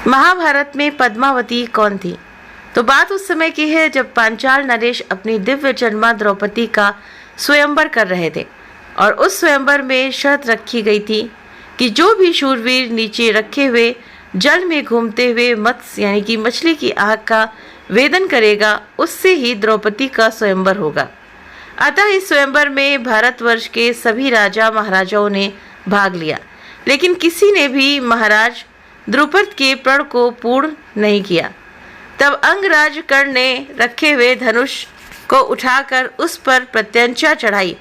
महाभारत में पद्मावती कौन थी? तो बात उस समय की है जब पांचाल नरेश अपनी दिव्य जन्मा द्रौपदी का स्वयंवर कर रहे थे और उस स्वयंवर में शर्त रखी गई थी कि जो भी शूरवीर नीचे रखे हुए जल में घूमते हुए मत्स्य यानी कि मछली की आग का वेदन करेगा उससे ही द्रौपदी का स्वयंवर होगा। अतः इस स्वयंवर में भारतवर्ष के सभी राजा महाराजाओं ने भाग लिया, लेकिन किसी ने भी महाराज द्रुपद के प्रण को पूर्ण नहीं किया। तब अंगराज कर्ण ने रखे हुए धनुष को उठाकर उस पर प्रत्यंचा चढ़ाई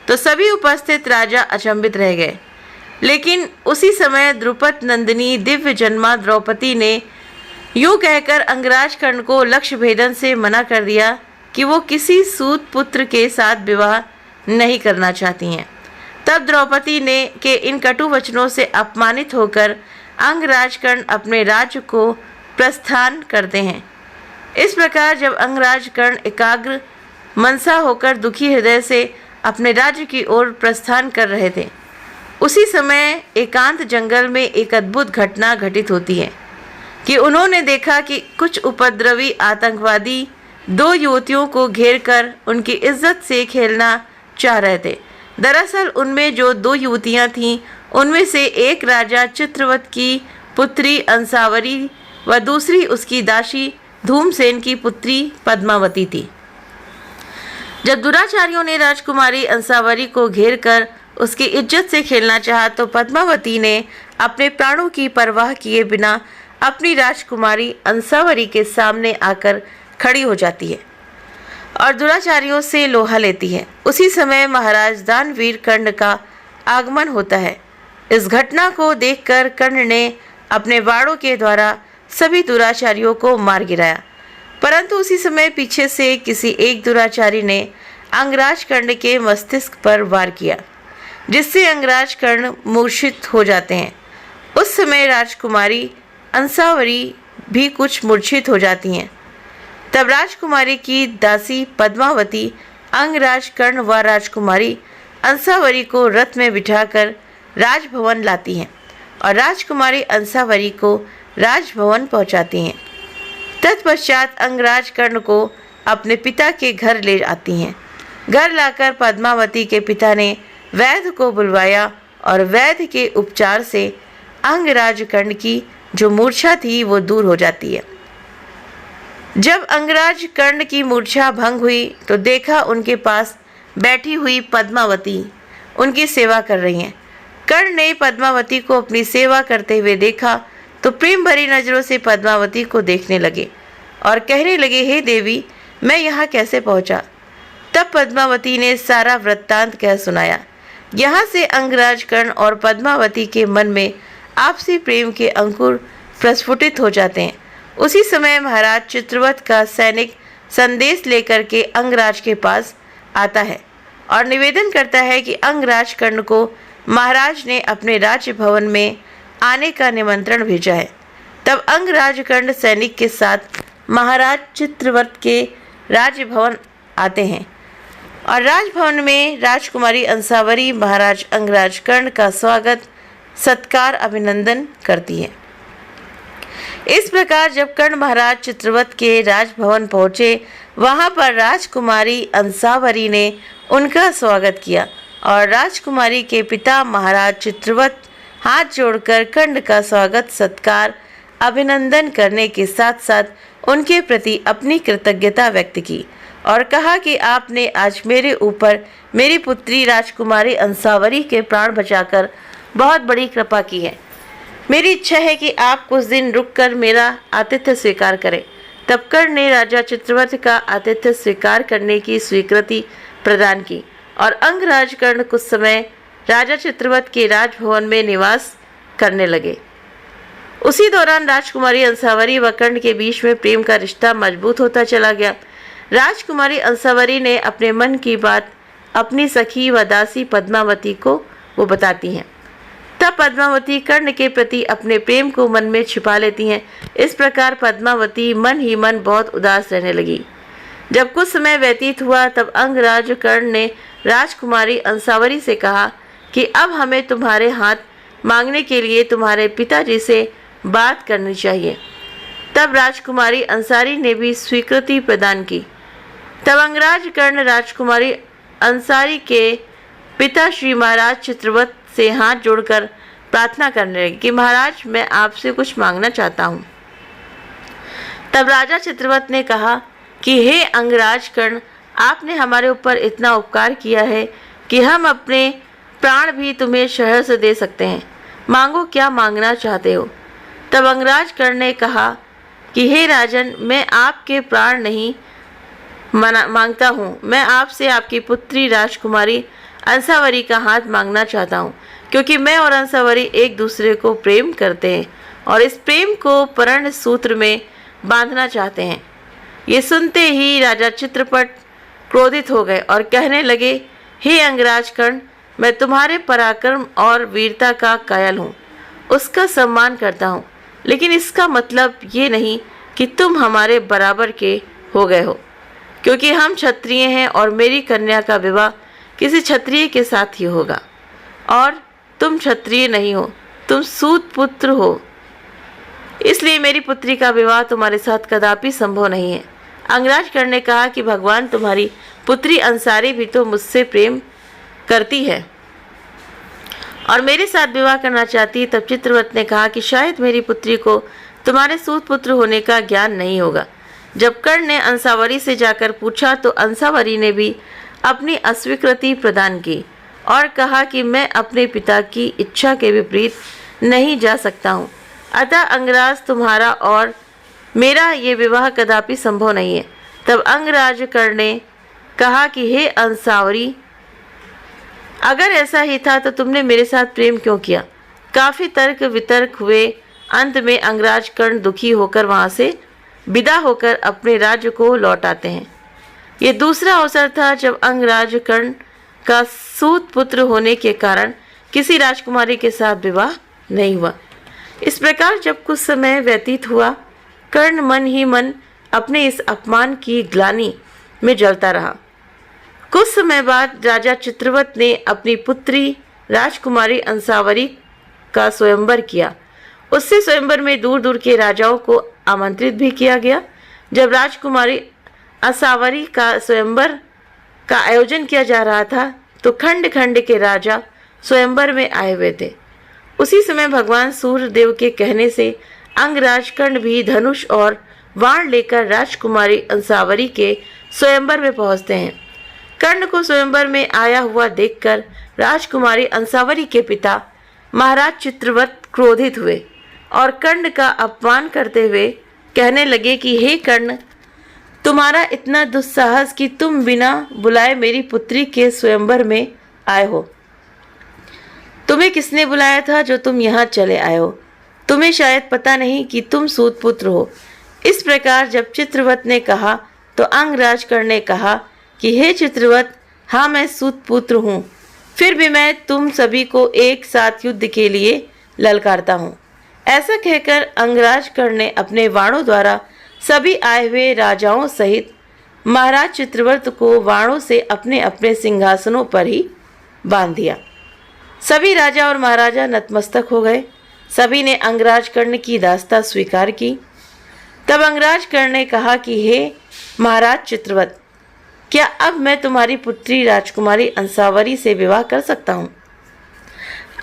तो सभी उपस्थित राजा अचंभित रह गए। लेकिन उसी समय द्रुपद नंदिनी दिव्य जन्मा द्रौपदी ने यूं कहकर अंगराज कर्ण को लक्ष्य भेदन से मना कर दिया कि वो किसी सूत पुत्र के साथ विवाह नहीं करना चाहती हैं। तब द्रौपदी ने के इन कटु वचनों से अपमानित होकर अंगराज कर्ण अपने राज्य को प्रस्थान करते हैं। इस प्रकार जब अंगराज कर्ण एकाग्र मनसा होकर दुखी हृदय से अपने राज्य की ओर प्रस्थान कर रहे थे, उसी समय एकांत जंगल में एक अद्भुत घटना घटित होती है कि उन्होंने देखा कि कुछ उपद्रवी आतंकवादी दो युवतियों को घेरकर उनकी इज्जत से खेलना चाह रहे थे। दरअसल उनमें जो दो युवतियां थीं, उनमें से एक राजा चित्रवत की पुत्री अंसावरी व दूसरी उसकी दासी धूमसेन की पुत्री पद्मावती थी। जब दुराचारियों ने राजकुमारी अंसावरी को घेरकर उसकी इज्जत से खेलना चाहा तो पद्मावती ने अपने प्राणों की परवाह किए बिना अपनी राजकुमारी अंसावरी के सामने आकर खड़ी हो जाती है और दुराचारियों से लोहा लेती है। उसी समय महाराज दानवीर कर्ण का आगमन होता है। इस घटना को देखकर कर्ण ने अपने बाणों के द्वारा सभी दुराचारियों को मार गिराया, परंतु उसी समय पीछे से किसी एक दुराचारी ने अंगराज कर्ण के मस्तिष्क पर वार किया, जिससे अंगराज कर्ण मूर्छित हो जाते हैं। उस समय राजकुमारी अंसावरी भी कुछ मूर्छित हो जाती हैं। तब राजकुमारी की दासी पद्मावती अंगराज कर्ण व राजकुमारी अंसावरी को रथ में बिठाकर राजभवन लाती हैं और राजकुमारी अंसावरी को राजभवन पहुंचाती हैं। तत्पश्चात अंगराज कर्ण को अपने पिता के घर ले आती हैं। घर लाकर पद्मावती के पिता ने वैद्य को बुलवाया और वैद्य के उपचार से अंगराज कर्ण की जो मूर्छा थी वो दूर हो जाती है। जब अंगराज कर्ण की मूर्छा भंग हुई तो देखा उनके पास बैठी हुई पद्मावती उनकी सेवा कर रही हैं। कर्ण ने पद्मावती को अपनी सेवा करते हुए देखा तो प्रेम भरी नजरों से पद्मावती को देखने लगे और कहने लगे, हे देवी, मैं यहाँ कैसे पहुँचा? तब पद्मावती ने सारा वृत्तांत कह सुनाया। यहाँ से अंगराज कर्ण और पद्मावती के मन में आपसी प्रेम के अंकुर प्रस्फुटित हो जाते हैं। उसी समय महाराज चित्रवत का सैनिक संदेश लेकर के अंगराज के पास आता है और निवेदन करता है कि अंगराज कर्ण को महाराज ने अपने राज्य भवन में आने का निमंत्रण भेजा है। तब अंगराज कर्ण सैनिक के साथ महाराज चित्रवत के राजभवन आते हैं और राजभवन में राजकुमारी अंसावरी महाराज अंगराज कर्ण का स्वागत सत्कार अभिनंदन करती है। इस प्रकार जब कर्ण महाराज चित्रवत के राजभवन पहुँचे, वहाँ पर राजकुमारी अंसावरी ने उनका स्वागत किया और राजकुमारी के पिता महाराज चित्रवत हाथ जोड़कर कर्ण का स्वागत सत्कार अभिनंदन करने के साथ साथ उनके प्रति अपनी कृतज्ञता व्यक्त की और कहा कि आपने आज मेरे ऊपर मेरी पुत्री राजकुमारी अंसावरी के प्राण बचाकर बहुत बड़ी कृपा की है। मेरी इच्छा है कि आप कुछ दिन रुककर मेरा आतिथ्य स्वीकार करें। तब कर्ण ने राजा चित्रवत का आतिथ्य स्वीकार करने की स्वीकृति प्रदान की और अंगराज कर्ण कुछ समय राजा चित्रवत के राजभवन में निवास करने लगे। उसी दौरान राजकुमारी अंसावरी व कर्ण के बीच में प्रेम का रिश्ता मजबूत होता चला गया। राजकुमारी अंसावरी ने अपने मन की बात अपनी सखी व दासी पद्मावती को वो बताती हैं। तब पद्मावती कर्ण के प्रति अपने प्रेम को मन में छिपा लेती हैं। इस प्रकार पद्मावती मन ही मन बहुत उदास रहने लगी। जब कुछ समय व्यतीत हुआ तब अंगराज कर्ण ने राजकुमारी अंसावरी से कहा कि अब हमें तुम्हारे हाथ मांगने के लिए तुम्हारे पिताजी से बात करनी चाहिए। तब राजकुमारी अंसारी ने भी स्वीकृति प्रदान की। तब अंगराज कर्ण राजकुमारी अंसारी के पिता श्री महाराज चित्रवत से हाथ जोड़कर प्रार्थना करने लगे कि महाराज, मैं आपसे कुछ मांगना चाहता हूँ। तब राजा चित्रवत ने कहा कि हे अंगराज कर्ण, आपने हमारे ऊपर इतना उपकार किया है कि हम अपने प्राण भी तुम्हें शहर से दे सकते हैं। मांगो, क्या मांगना चाहते हो। तब अंगराज कर्ण ने कहा कि हे राजन, मैं आपके प्राण नहीं मांगता हूँ, मैं आपसे आपकी पुत्री राजकुमारी अंसावरी का हाथ मांगना चाहता हूँ, क्योंकि मैं और अंसावरी एक दूसरे को प्रेम करते हैं और इस प्रेम को पर्ण सूत्र में बांधना चाहते हैं। ये सुनते ही राजा चित्रपट क्रोधित हो गए और कहने लगे, हे अंगराज कर्ण, मैं तुम्हारे पराक्रम और वीरता का कायल हूँ, उसका सम्मान करता हूँ, लेकिन इसका मतलब ये नहीं कि तुम हमारे बराबर के हो गए हो, क्योंकि हम क्षत्रिय हैं और मेरी कन्या का विवाह किसी क्षत्रिय के साथ ही होगा और तुम क्षत्रिय नहीं हो, तुम सूत पुत्र हो, इसलिए मेरी पुत्री का विवाह तुम्हारे साथ कदापि संभव नहीं है। अंगराज कर्ण ने कहा कि भगवान, तुम्हारी पुत्री अंसारी भी तो मुझसे प्रेम करती है और मेरे साथ विवाह करना चाहती है। तब चित्रवत ने कहा कि शायद मेरी पुत्री को तुम्हारे सूत पुत्र होने का ज्ञान नहीं होगा। जब कर्ण ने अंसावरी से जाकर पूछा तो अंसावरी ने भी अपनी अस्वीकृति प्रदान की और कहा कि मैं अपने पिता की इच्छा के विपरीत नहीं जा सकता हूँ, अतः अंगराज, तुम्हारा और मेरा ये विवाह कदापि संभव नहीं है। तब अंगराज कर्ण ने कहा कि हे अंसावरी, अगर ऐसा ही था तो तुमने मेरे साथ प्रेम क्यों किया। काफ़ी तर्क वितर्क हुए। अंत में अंगराज कर्ण दुखी होकर वहाँ से विदा होकर अपने राज्य को लौट आते हैं। ये दूसरा अवसर था जब अंगराज कर्ण का सूत पुत्र होने के कारण किसी राजकुमारी के साथ विवाह नहीं हुआ। इस प्रकार जब कुछ समय व्यतीत हुआ, कर्ण मन ही मन अपने इस अपमान की ग्लानि में जलता रहा। कुछ समय बाद राजा चित्रवत ने अपनी पुत्री राजकुमारी अंसावरी का स्वयंवर किया। उससे स्वयंवर में दूर दूर के राजाओं को आमंत्रित भी किया गया। जब राजकुमारी अंसावरी का स्वयंवर का आयोजन किया जा रहा था तो खंड खंड के राजा स्वयंवर में आए हुए थे। उसी समय भगवान सूर्यदेव के कहने से अंगराज कर्ण भी धनुष और बाण लेकर राजकुमारी अंसावरी के स्वयंवर में पहुंचते हैं। कर्ण को स्वयंवर में आया हुआ देखकर राजकुमारी अंसावरी के पिता महाराज चित्रवत क्रोधित हुए और कर्ण का अपमान करते हुए कहने लगे कि हे कर्ण, तुम्हारा इतना दुस्साहस कि तुम बिना बुलाए मेरी पुत्री के स्वयंवर में आए हो। तुम्हें किसने बुलाया था जो तुम यहाँ चले आए हो? तुम्हें शायद पता नहीं कि तुम सूत पुत्र हो। इस प्रकार जब चित्रवत ने कहा तो अंगराज कर्ण ने कहा कि हे चित्रवत, हाँ मैं सूत पुत्र हूँ, फिर भी मैं तुम सभी को एक साथ युद्ध के लिए ललकारता हूँ। ऐसा कहकर अंगराज कर्ण ने अपने बाणों द्वारा सभी आए हुए राजाओं सहित महाराज चित्रवत को बाणों से अपने अपने सिंहासनों पर ही बांध दिया। सभी राजा और महाराजा नतमस्तक हो गए। सभी ने अंगराज कर्ण की दास्ता स्वीकार की। तब अंगराज कर्ण ने कहा कि हे महाराज चित्रवत, क्या अब मैं तुम्हारी पुत्री राजकुमारी अंसावरी से विवाह कर सकता हूँ?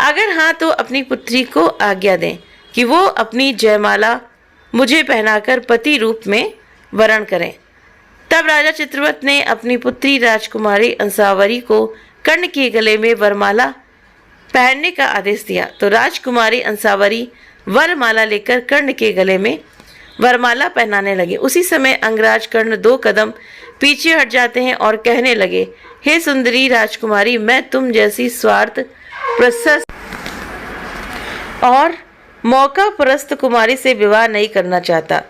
अगर हाँ तो अपनी पुत्री को आज्ञा दें कि वो अपनी जयमाला मुझे पहनाकर पति रूप में वरण करें। तब राजा चित्रवत ने अपनी पुत्री राजकुमारी अंसावरी को कर्ण के गले में वरमाला पहनने का आदेश दिया। तो राजकुमारी अंसावरी वरमाला लेकर कर्ण के गले में वरमाला पहनाने लगे। उसी समय अंगराज कर्ण 2 कदम पीछे हट जाते हैं और कहने लगे, हे सुंदरी राजकुमारी, मैं तुम जैसी स्वार्थ प्रशस्त और मौका परस्त कुमारी से विवाह नहीं करना चाहता।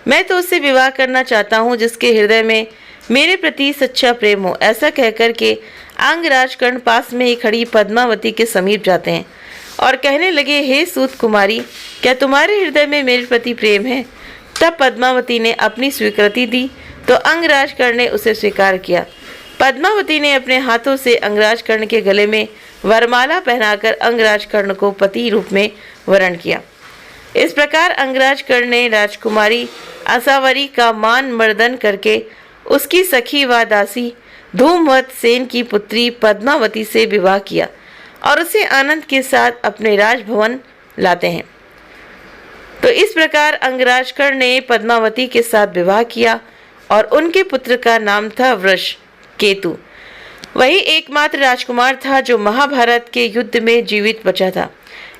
मैं तो उससे विवाह करना चाहता हूँ जिसके हृदय में मेरे प्रति सच्चा प्रेम हो। ऐसा कहकर के अंगराज कर्ण पास में ही खड़ी पद्मावती के समीप जाते हैं और कहने लगे, हे सूत कुमारी, क्या तुम्हारे हृदय में मेरे प्रति प्रेम है? तब पद्मावती ने अपनी स्वीकृति दी तो अंगराज कर्ण ने उसे स्वीकार किया। पद्मावती ने अपने हाथों से अंगराज कर्ण के गले में वरमाला पहनाकर अंगराज कर्ण को पति रूप में वरण किया। इस प्रकार अंगराज कर्ण ने राजकुमारी आसावरी का मान मर्दन करके उसकी सखी व दासी धूमवत सेन की पुत्री पद्मावती से विवाह किया और उसे आनंद के साथ अपने राजभवन लाते हैं। तो इस प्रकार अंगराज कर्ण ने पद्मावती के साथ विवाह किया और उनके पुत्र का नाम था वृष केतु। वही एकमात्र राजकुमार था जो महाभारत के युद्ध में जीवित बचा था।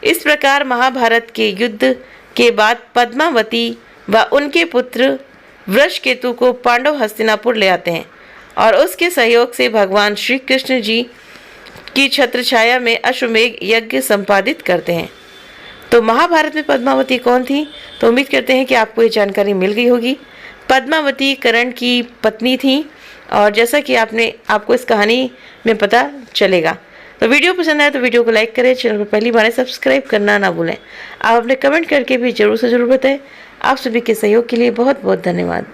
इस प्रकार महाभारत के युद्ध के बाद पद्मावती व उनके पुत्र वृषकेतु को पांडव हस्तिनापुर ले आते हैं और उसके सहयोग से भगवान श्री कृष्ण जी की छत्रछाया में अश्वमेध यज्ञ संपादित करते हैं। तो महाभारत में पद्मावती कौन थी? तो उम्मीद करते हैं कि आपको ये जानकारी मिल गई होगी। पद्मावती कर्ण की पत्नी थी और जैसा कि आपको इस कहानी में पता चलेगा। तो वीडियो पसंद आए तो वीडियो को लाइक करें, चैनल पर पहली बार सब्सक्राइब करना ना भूलें। आप अपने कमेंट करके भी जरूर से जरूर बताएं। आप सभी के सहयोग के लिए बहुत बहुत धन्यवाद।